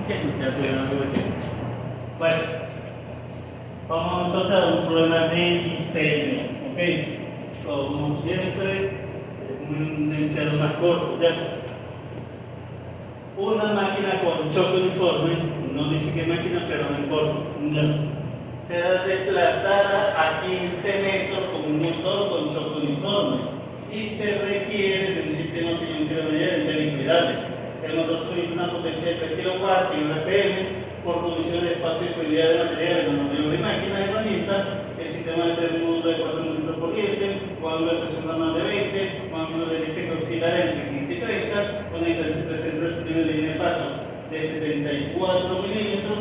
Ya tuvieron algo de tiempo. Bueno, vamos entonces a un problema de diseño, ¿ok? Como siempre, un enunciado más corto, ¿ya? Una máquina con choque uniforme, no dice qué máquina, pero no importa, ¿ya? Será desplazada a 15 metros con un motor con choque uniforme y se requiere de un sistema de liquidable. El motor suministra una potencia de 3 kW y 1 RPM por condiciones de espacio y disponibilidad de materiales, los modelos de máquinas y herramientas. El sistema de tener un módulo de 4 metros por corriente, con ángulo de presión normal de 20, con ángulo de diseño oscilar entre 15 y 30, con una diferencia entre centros de línea de paso de 74 milímetros.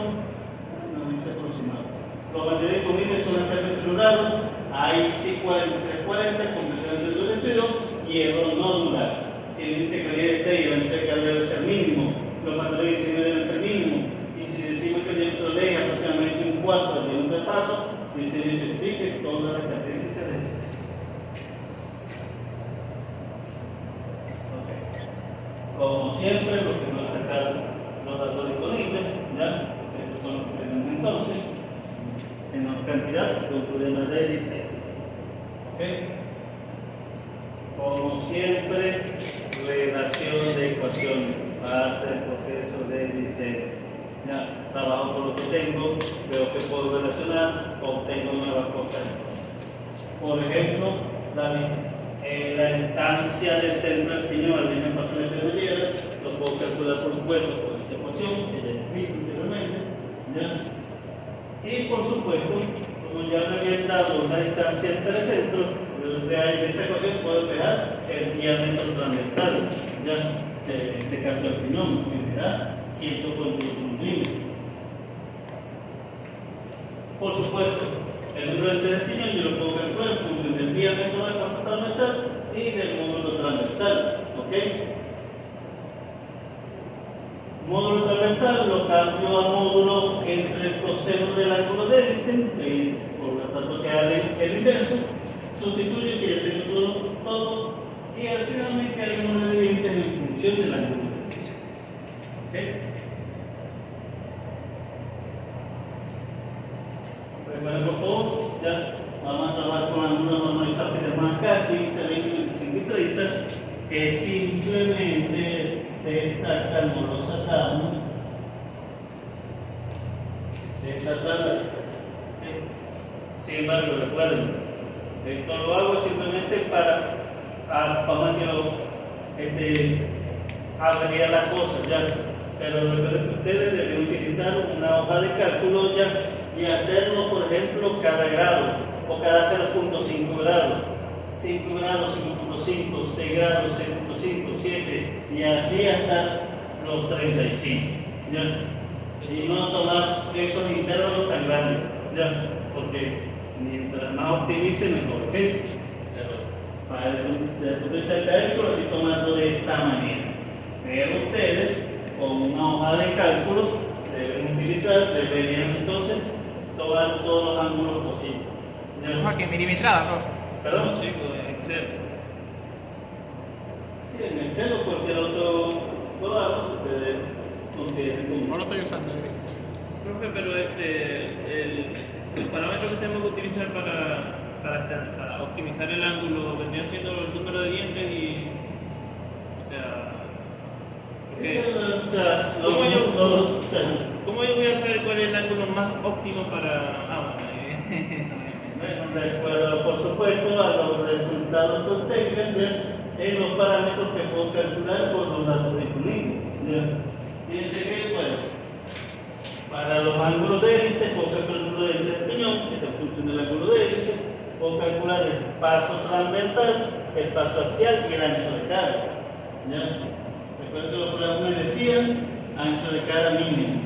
No dice aproximado. Los materiales disponibles son acero extrudado, AIC 4340, compresión de endurecido, hierro no dural. Si el índice de calidad de 6, el índice de calidad debe ser mínimo, los materiales de diseño deben ser mínimos, y si decimos que el diámetro de es aproximadamente un cuarto del diámetro de paso, dice que especifique todas las características de este. Okay. Como siempre, lo que nos sacaron los datos disponibles, ¿ya? Estos son los que tenemos entonces, en la cantidad de problema de diseño. ¿Okay? Como siempre, relación de ecuaciones, parte del proceso de diseño. Ya, trabajo con lo que tengo, veo que puedo relacionar, obtengo nuevas cosas. Por ejemplo, la instancia del centro del piñón al mismo paso de la tierra, lo puedo calcular por supuesto por esta ecuación que ya explico anteriormente. ¿Ya? Y por supuesto, como ya me habían dado una distancia entre centros, de esa ecuación puedo emplear el diámetro transversal, ya de este caso del piñón, que me da 141 milímetros. Por supuesto, el número del piñón yo lo puedo calcular en función del diámetro del paso transversal y del módulo transversal. ¿Ok? Módulo transversal lo cambio a módulo entre el coseno del ángulo de hélice, por lo tanto queda el inverso. Sustituyo que ya tengo todo y al final me queda una evidente en función del ángulo de hélice. ¿Ok? Recuerden por favor, ya vamos a trabajar con ángulos normalizados que tenemos acá, 15, 20, 25 y 30, que simplemente se sacan o lo sacamos de esta tabla. Sin embargo, recuerden, esto lo hago simplemente para, vamos a decirlo, abreviar las cosas, ya. Pero recuerden que ustedes deben utilizar una hoja de cálculo ya y hacerlo, por ejemplo, cada grado o cada 0.5 grados. 5 grados, 5.5, 6 grados, 6.5, 7 y así hasta los 35. ¿Ya? Y no tomar esos intervalos tan grandes, ¿ya? Porque mientras más optimice, mejor. ¿Okay? Desde el punto de vista del cálculo, estoy tomando de esa manera. Pero ustedes, con una hoja de cálculo, deben utilizar, deberían entonces tomar todos los ángulos posibles. ¿Hoja que milimetrada, profe? ¿Perdón? Sí, en Excel. Sí, en Excel o cualquier otro programa, ustedes consideren. No lo estoy usando. Profe, pero el parámetro que tenemos que utilizar para optimizar el ángulo vendría siendo el número de dientes y. O sea. ¿Cómo yo voy a saber cuál es el ángulo más óptimo para. Bueno, de acuerdo, por supuesto, a los resultados que obtengan, en los parámetros que puedo calcular por los datos disponibles. Fíjense que, bueno, para los ángulos de hélice, puedo calcular el número de hélice del piñón, que es en función del ángulo de hélice, puedo calcular el paso transversal, el paso axial y el ancho de cara. Recuerden que los programas me decían ancho de cara mínimo,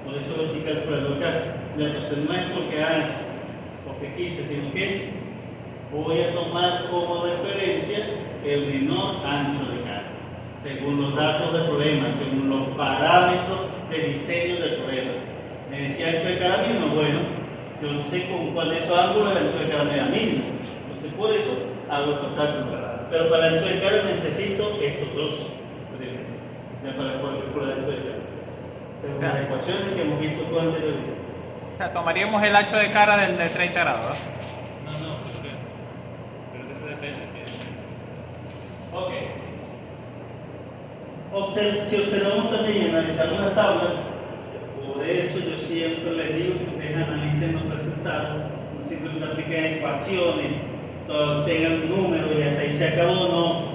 por eso lo estoy calculando acá. Entonces no es porque quise, sino que voy a tomar como referencia el menor ancho de cara, según los datos del problema, según los parámetros de diseño del problema. Me decía ancho de cara mínimo, bueno, yo no sé con cuál de esos ángulos el ancho de cara me da mínimo, entonces por eso hago estos cálculos. Pero para el ancho de cara necesito estos dos, ya para poder calcular el ancho de cara. Según las ecuaciones que hemos visto con anterioridad. O sea, tomaríamos el ancho de cara del de 30 grados, ¿no? No, creo que eso depende. Ok. Si observamos también y analizamos las tablas, por eso yo siempre les digo que ustedes analicen los resultados, no simplemente apliquen ecuaciones, tengan números y hasta ahí se acabó, no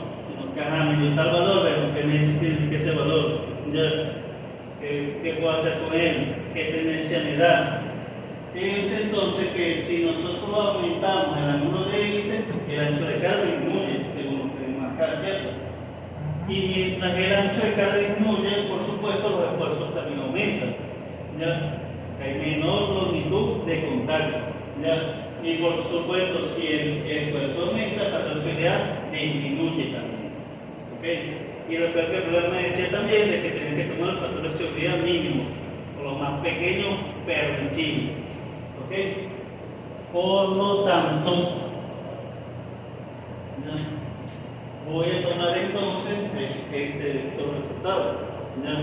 me dio tal valor, pero que necesita ese valor. ¿Qué puedo hacer con él? ¿Qué tendencia me da? Fíjense entonces que si nosotros aumentamos el ángulo de hélice, el ancho de cara disminuye, según lo que marcar, ¿cierto? Y mientras el ancho de cara disminuye, por supuesto, los esfuerzos también aumentan. ¿Ya? Hay menor longitud de contacto. ¿Ya? Y por supuesto, si el esfuerzo aumenta, la factorialidad disminuye también. ¿Okay? Y recuerda que el problema me decía también de que tienen que tomar los factores de seguridad mínimos, o los más pequeños permisibles. ¿Okay? Por lo tanto, ¿ya? Voy a tomar entonces estos resultados. ¿Ya?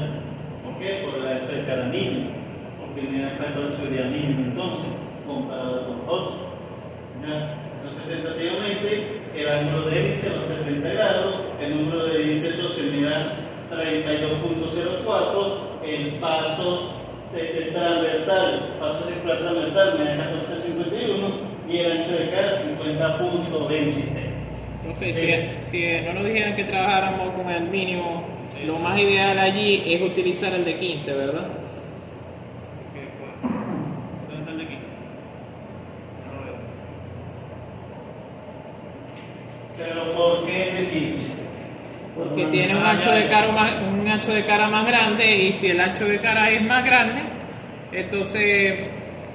¿Por qué? Por el ancho de cara mínimo, porque me da el factor de seguridad mínimo entonces, comparado con los otros. ¿Ya? Entonces, tentativamente, el ángulo de hélice va a ser 30 grados, el número de dientes entonces me da 32.04, el paso transversal, paso circular transversal me da 14.51 y el ancho de cara 50.26. Profe, si no nos dijeran que trabajáramos con el mínimo, lo más ideal allí es utilizar el de 15, ¿verdad? ¿Dónde está el de 15? No lo veo. Pero ¿por qué el de 15? Porque tiene un ancho de cara más grande y si el ancho de cara es más grande, entonces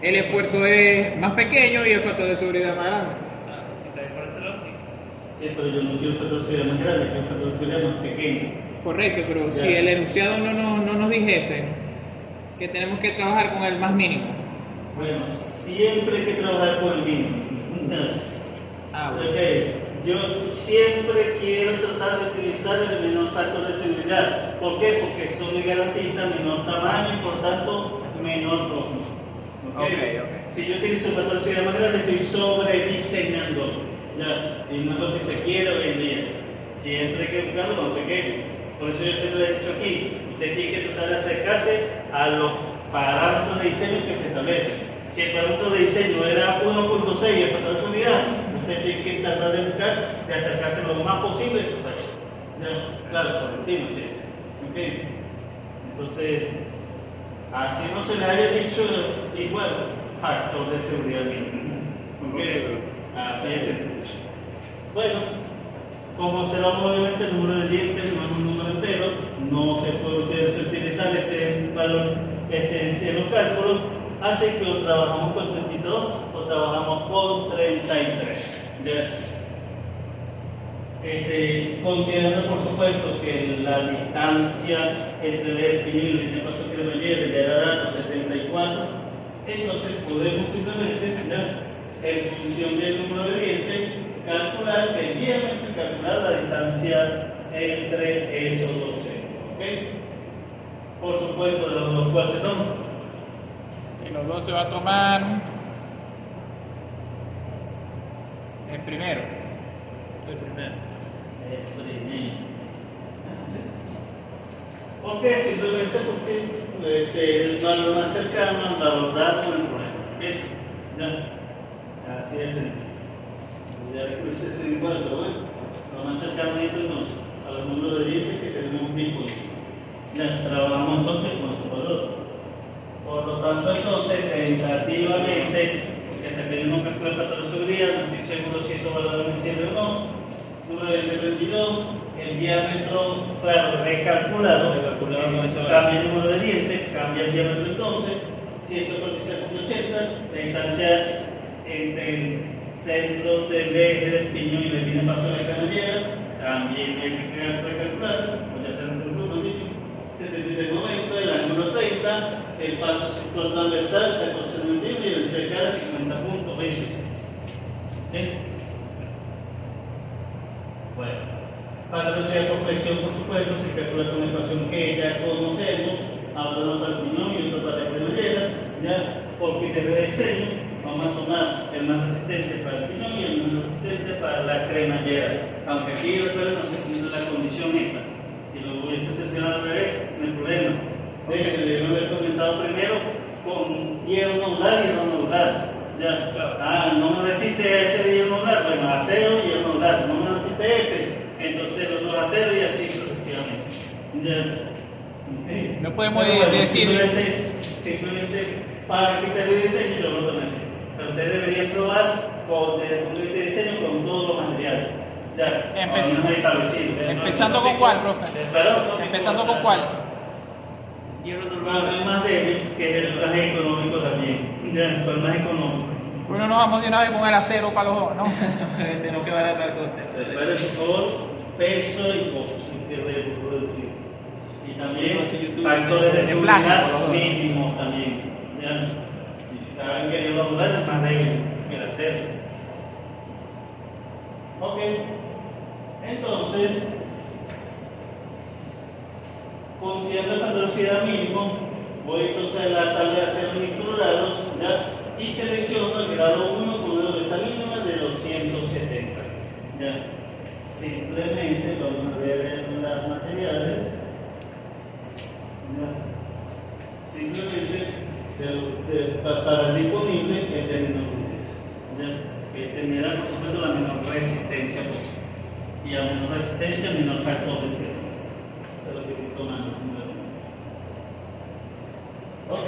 el esfuerzo es más pequeño y el factor de seguridad más grande. Si te por ese lado, sí. Sí, pero yo no quiero un factor de seguridad más grande, quiero un factor de seguridad más pequeño. Correcto, pero Ya. si el enunciado no nos dijese que tenemos que trabajar con el más mínimo. Bueno, siempre hay que trabajar con el mínimo. Ah, bueno. Okay. Yo siempre quiero tratar de utilizar el menor factor de seguridad. ¿Por qué? Porque eso me garantiza menor tamaño y por tanto menor costo. Okay. Si yo utilizo un factor de seguridad más grande, estoy sobrediseñando. ¿Ya? Y no es lo que se quiere hoy en día. Siempre hay que buscarlo más pequeño. Por eso yo siempre he dicho aquí, usted tiene que tratar de acercarse a los parámetros de diseño que se establecen. Si el parámetro de diseño era 1.6 y el factor de seguridad, usted tiene que tratar de buscar de acercarse lo más posible a ese factor. ¿Ya? Claro, por encima, sí. ¿Okay? Entonces, así no se le haya dicho igual factor de seguridad mínimo. ¿Okay? Así es sencillo. Bueno, como observamos obviamente el número de dientes no es un número entero, no se puede utilizar ese valor en los cálculos, así que o trabajamos con 32 o trabajamos con 33. ¿Ya? Considerando por supuesto que la distancia entre el piñón y el primer paso que me lleve ya era dato 74, entonces podemos simplemente, ¿ya? En función del número de dientes, calcular el diámetro y calcular la distancia entre esos dos centros. ¿Okay? Por supuesto, de los dos cuales se toman. Y los dos se va a tomar el primero. El primero. ¿Por qué? Simplemente porque el valor más cercano al valor dado por el problema. ¿Okay? ¿Ya? Así es sencillo. Ya recursos es igual, pero bueno, lo más cercano entonces a los números de dientes que tenemos disponibles. Ya trabajamos entonces con su valor. Por lo tanto, entonces, tentativamente, porque hasta que yo no calculo el factor de seguridad, no estoy seguro si esos valores me sirven o no. Número de 32, el diámetro, claro, recalculado, cambia el número de dientes, cambia el diámetro entonces, 146.80, la distancia entre el centro del eje del piñón y el primer paso de la canallera, también hay que recalcular, pues ya se han dicho, 73.90, el ángulo 30, el paso sector transversal, 14.91 y el ancho de cara 50.26. ¿Sí? Bueno, para velocidad por flexión, por supuesto, se calcula con una ecuación que ya conocemos, ahora uno para el piñón y otro para la cremallera, ya, por criterio de diseño, vamos a tomar el más resistente para el piñón y el más resistente para la cremallera. Aunque aquí recuerden, no se cumple la condición esta. Si lo hubiese seleccionado al revés, no hay problema. De hecho, debieron haber comenzado primero con hierro nodular y hierro nodular. Ya, no me resiste este de hierro nodular, bueno, acero y hierro nodular. No me resiste este, entonces el otro acero y así sucesivamente. Ya. Okay. No podemos Pero bueno, decir. simplemente para el criterio de diseño y luego también. Pero ustedes deberían probar desde el punto de vista de diseño con todos los materiales. Ya, Empezando con cuál, profe. Empezando con cuál. Hierro El normal. más débil, que es el traje económico también. Ya, el más económico. Bueno, nos vamos de una vez con el acero para los dos, ¿no? Tenemos que baratar coste. Recuerden, por favor, peso y costo que reproducir. Y también factores de seguridad mínimos también. Ya. Y si saben que el nodular es más débil que el acero. Ok. Entonces, considerando el factor de frialdad mínimo, voy entonces a la tabla de acero microgrados, ¿ya? Y selecciono el grado 1 con una dureza mínima de 270. ¿Ya? Simplemente vamos a ver los materiales. ¿Ya? Simplemente para el disponible que es de menor dureza. ¿Ya? Que tendrá por supuesto la menor resistencia posible. Y a menor resistencia, menor factor de cierre. Esto es lo que estoy tomando simplemente. Ok.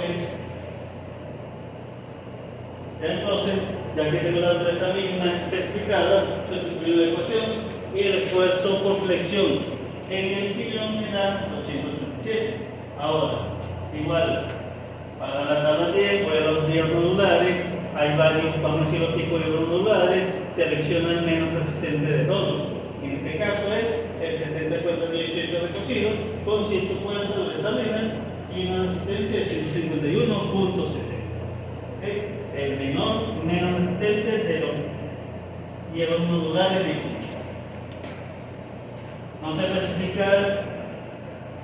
Entonces, ya que tengo la dureza mínima especificada, sustituyo la ecuación y el esfuerzo por flexión en el pilón me da 237. Ahora, igual, para la tabla 10, voy a los hierros nodulares, hay varios, vamos a decir, los tipos de hierros nodulares, selecciona el menos resistente de todos. En este caso es el 6418 de cocido con 140 de dureza media y una resistencia de 151.60. ¿Okay? El menos resistente de los hierros nodulares de no se especifica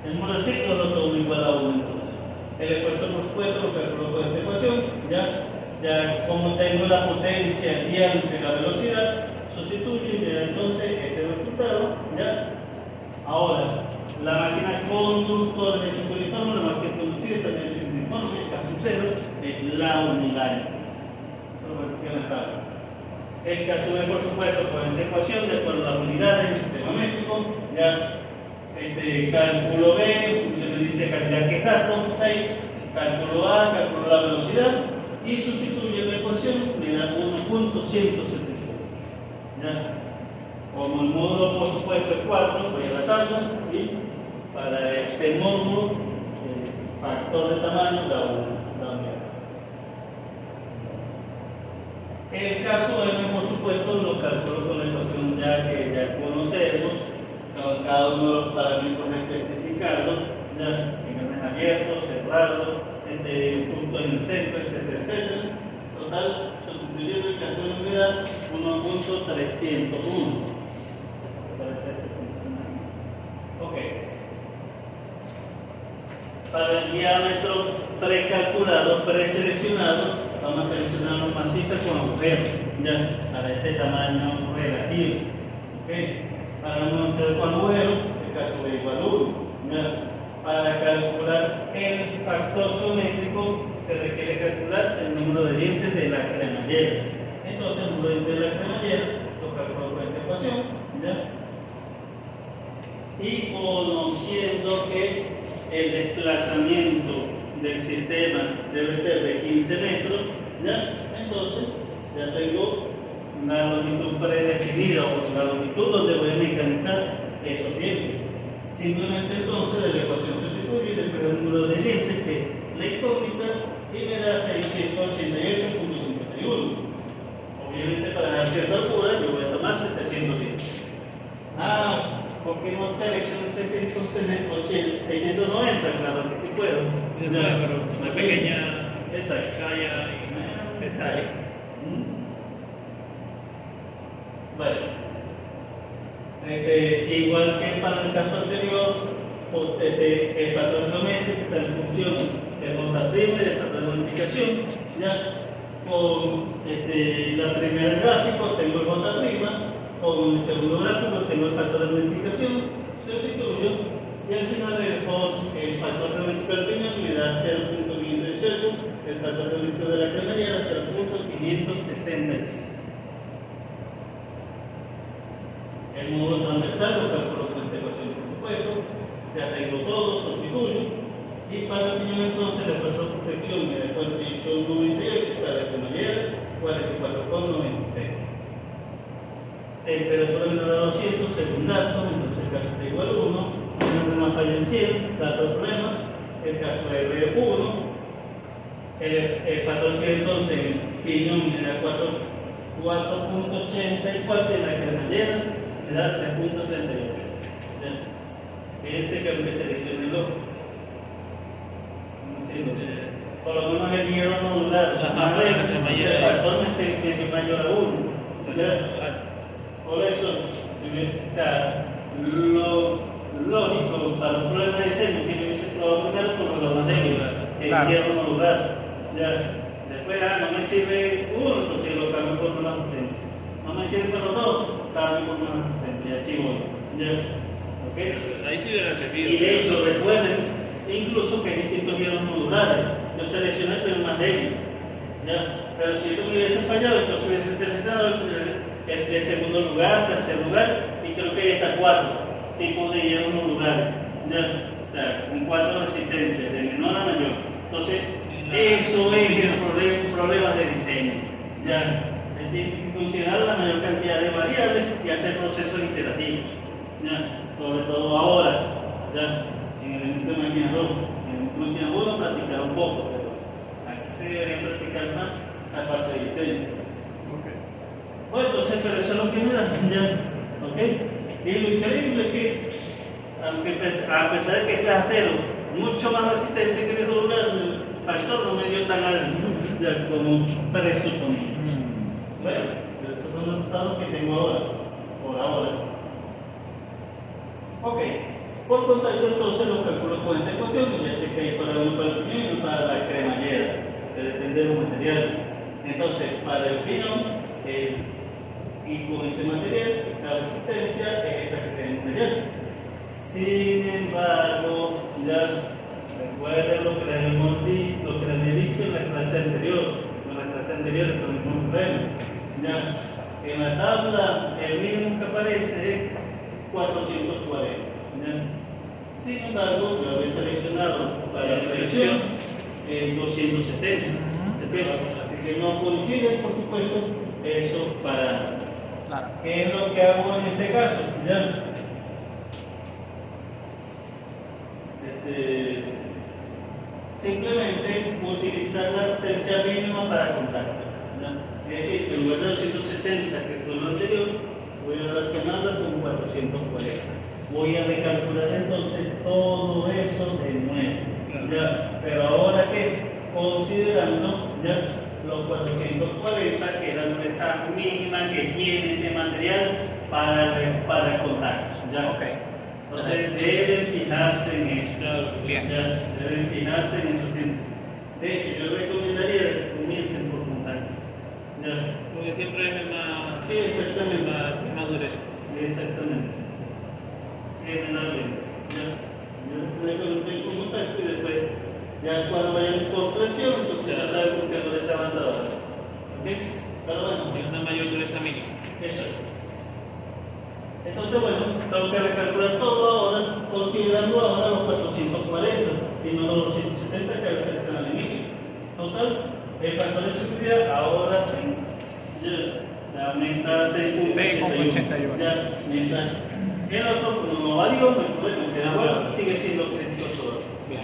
el número de ciclos, lo tomo igual a 1 entonces. El esfuerzo por supuesto lo calculo con esta ecuación, ya como tengo la potencia diante la velocidad, sustituyo y me da entonces ese resultado, ¿ya? Ahora, la máquina conductora de hecho uniforme, la máquina conducida también es uniforme, el caso 0 es la unidad. El caso B, por supuesto, con esa ecuación, de acuerdo a las unidades del sistema métrico, ya cálculo B, función de índice de calidad que gasto, 6, cálculo A, cálculo la velocidad, y sustituyo la ecuación, me da 1.160. ¿Ya? Como el módulo, por supuesto, es 4, voy a la tabla y para ese módulo, el factor de tamaño da 1. El caso M, por supuesto, lo calculo con la ecuación que ya conocemos, con cada uno de los parámetros especificados, ya en abiertos, cerrados, punto en el centro, etcétera, etcétera. Total, sustituyendo el caso de unidad, 1.301. Ok. Para el diámetro precalculado, preseleccionado, vamos a seleccionar los macizas con agujeros, ya, para ese tamaño relativo. ¿Okay? Para no hacer con agujeros, el caso de igual 1. ¿Ya? Para calcular el factor geométrico, se requiere calcular el número de dientes de la cremallera. Entonces, el número de dientes de la cremallera lo calculo con esta ecuación. ¿Ya? Y conociendo que el desplazamiento del sistema debe ser de 15 metros, ¿ya? Entonces ya tengo una longitud predefinida o la longitud donde voy a mecanizar esos dientes. Simplemente entonces de la ecuación sustituyo y después el número de dientes que es la incógnita y me da 688.51. Obviamente para dar cierta altura yo voy a tomar 700 dientes. ¿Por qué no selecciono 690? Claro que sí puedo. Sí, pero una pequeña talla te sale. Bueno, igual que para el caso anterior, el factor geométrico que está en función del J' y del factor de bonificación. ¿Ya? Con la primera gráfico tengo el J', con el segundo gráfico tengo el factor de bonificación, sustituyo y al final el factor geométrico del piñón me da 0.518, el factor geométrico de la cremallera 0.565. El módulo transversal lo calculo con esta ecuación, por supuesto, ya tengo todo, sustituyo. Y para el piñón entonces le paso por fricción me da 48,98, para la cremallera 44,96. Temperatura menor a 200, según dato, entonces el caso está igual a 1, tenemos una falla en 100, dato del problema, el caso es 1, el factor que entonces el piñón me da 4.84 y la cremallera me da 3.38. Fíjense que aunque seleccione el ojo, por lo menos el miedo modular, el factor me mayor a 1. Por eso, o sea, lo lógico para un problema de diseño que yo hubiese probado primero por lo más débil, el miedo modular. Ya. Después, no me sirve uno, entonces lo cambio por una asistencia. No me sirve para los dos, cambio por una asistencia. Y así voy. ¿Ya? ¿Okay? Ahí sí debe servir. Y de hecho, recuerden incluso que hay distintos miedos modulares. Yo seleccioné el pero más débil. ¿Ya? Pero si esto me hubiese fallado, entonces hubiese seleccionado el segundo lugar, tercer lugar, y creo que hay hasta 4 tipos de hielos modulares. ¿Ya? O sea, con 4 resistencias, de menor a mayor. Entonces, eso es el problema de diseño. ¿Ya? Es de considerar la mayor cantidad de variables y hacer procesos iterativos. ¿Ya? Sobre todo ahora, ¿ya? En el elemento de máquina 2. En el elemento de máquina 1 practicar un poco, pero aquí se debería practicar más la parte de diseño. Bueno, entonces, pero eso es lo que me da, ¿ya? ¿Ok? Y lo increíble es que, aunque a pesar de que este acero mucho más resistente que el modular, el factor no me dio tan alto, ya, como presuponía. Bueno, esos son los resultados que tengo ahora, por ahora. Ok, por contacto entonces los calculo con esta ecuación, ya sé que hay para uno para el piñón y para la cremallera, que depende de los materiales. Entonces, para el piñón, y con ese material, la resistencia es esa que tenemos allá. Sin embargo, ya recuerden lo que les hemos dicho, lo que les he dicho en la clase anterior, con el mismo problema. Ya, en la tabla, el mínimo que aparece es 440. ¿Ya? Sin embargo, yo había seleccionado para la flexión 270. Así que no coincide, por supuesto, eso para. Claro. ¿Qué es lo que hago en ese caso? ¿Ya? Simplemente utilizar la resistencia mínima para contacto. ¿Ya? Es decir, en lugar de 270, que fue lo anterior, voy a relacionarla con 440. Voy a recalcular entonces todo eso de nuevo. ¿Ya? Pero ahora que, considerando, ¿ya?, los 440, que es la dureza mínima que tiene este material para el contacto. ¿Ya? Okay. Entonces deben fijarse en eso. Bien. ¿Ya? Deben fijarse en eso siempre. De hecho, yo recomendaría que comiencen por contacto. ¿Ya? Porque siempre es el más. Sí, exactamente. El más dureza. Exactamente. Sí, generalmente. ¿Ya? Yo recomiendo con contacto y después, ya cuando vayan por flexión, entonces ya saben por qué no les avanza ahora. ¿Ok? Pero bueno. Tiene una mayor dureza mínima. Exacto. Entonces, bueno, tengo que recalcular todo ahora, considerando ahora los 440 y no los 270 que había seleccionado al inicio. Total, el factor de seguridad ahora sí ya aumenta a 6.81. Ya aumenta. El otro, como no varió, pues bueno, queda igual, sigue siendo crítico todo. ¿Ya?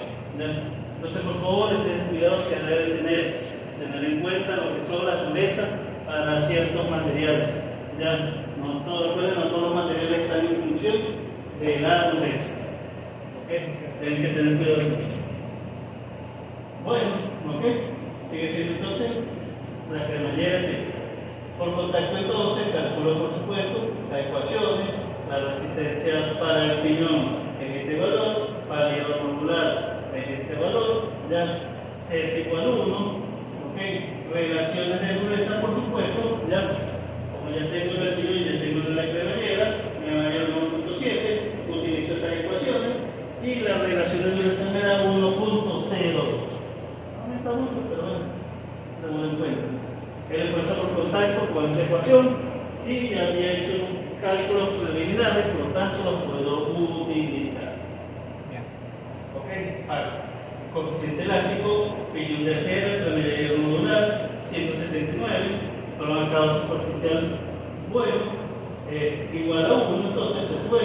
Entonces, por favor, ten cuidado que deben tener en cuenta lo que son las durezas para ciertos materiales. Ya, no todos los materiales están en función de la dureza. ¿Ok? Tienen que tener cuidado con eso. Bueno, ¿ok? Sigue siendo entonces la cremallera que, por contacto entonces, calculo por supuesto las ecuaciones, la resistencia para el piñón en este valor, variador modular es este valor, ya Z igual 1, ok, relaciones de dureza por supuesto, ya, como ya tengo el vertido y ya tengo la cremallera, me va a dar 1.7, utilizo estas ecuaciones y la relación de dureza me da 1.02. Aumenta mucho, pero bueno, tengo en cuenta. El esfuerzo por contacto con esta ecuación y ya había hecho cálculos preliminares, por lo tanto los puedo utilizar. Ok, vale. Coeficiente elástico, piñón de acero, cremallera modular, 179, prolongado superficial bueno, igual a 1, entonces se sube,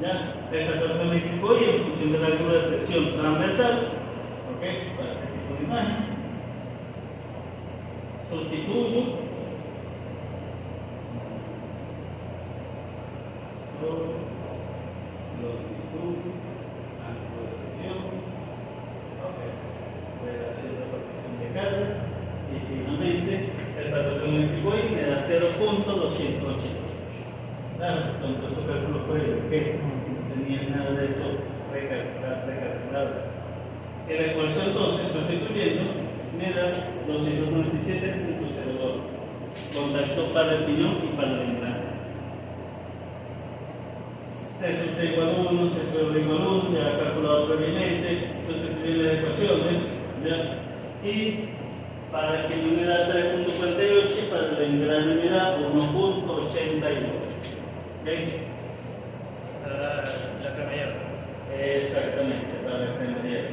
ya, el factor geométrico y en función del ángulo de presión transversal, ok, para este tipo de imagen, sustituyo, longitud, ángulo de presión, ok, relación de partición de carga, y finalmente el factor geométrico y me da 0.288. Claro, con todos esos cálculos previos, que no tenía nada de eso recalculado. El esfuerzo entonces, sustituyendo, me da 297.02. Contacto para el piñón y para la membrana. C sub T igual a 1, C sub D igual a 1, ya calculado previamente, sustituir las ecuaciones, ya. Y para el piñón me da 3.48, para la membrana me da 1.82. ¿Okay? La cremallera. Exactamente, para la cremallera.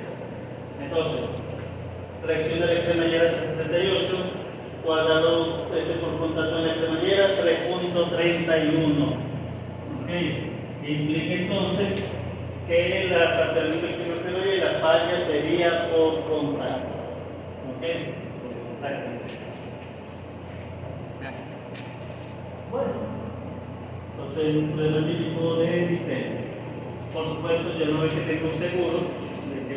Entonces, flexión de la cremallera 38, cuadrado por contacto en la cremallera 3.31. ¿Okay? Implica entonces que la paternidad que y la falla sería por contacto. ¿Ok? Por contacto. Bueno. Entonces, un problema típico de diseño. Por supuesto, yo no veo que tengo un seguro de que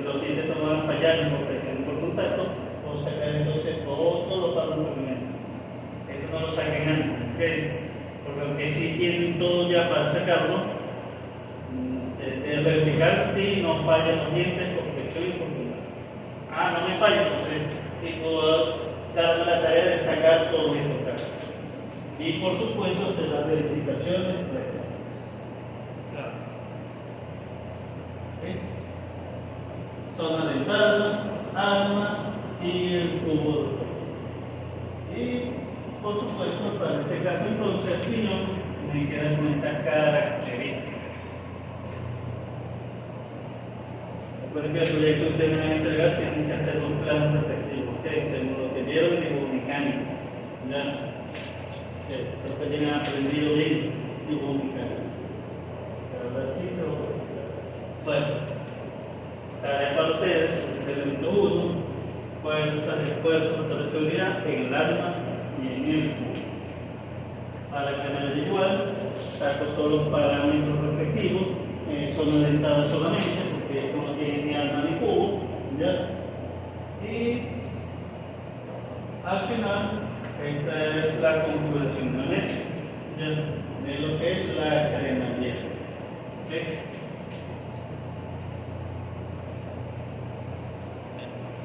los dientes no van a fallar en presión por contacto, o sacar entonces todos los palos movimientos. Esto no lo saquen antes, ¿okay? Porque aunque sí tienen todo ya para sacarlo, verificar si no fallan los dientes por presión y por contacto. Ah, no me falla, entonces sí puedo darme la tarea de sacar todo esto. Y por supuesto hacer las verificaciones restantes. Claro. ¿Okay? Zona dentada, arma y el cubo de y por supuesto para este caso entonces el piñón me queda con estas características. Recuerden que el proyecto que ustedes me van a entregar tienen que hacer los planos respectivos, ¿okay? Según lo que vieron en dibujo mecánico. ¿Ya? Creo que tienen aprendido bien dibujo mecánico. Pero ahora sí se lo voy a explicar. Bueno, tarea para ustedes, el elemento 1, fuerzas de esfuerzo, factor de seguridad en el arma y en el cubo. Para que me dé igual, saco todos los parámetros respectivos, son orientadas solamente, porque esto no tiene ni arma ni cubo, ¿ya? Y al final, esta es la configuración magnética de lo que es la cremallera. ¿Okay?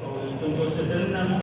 Con esto entonces terminamos.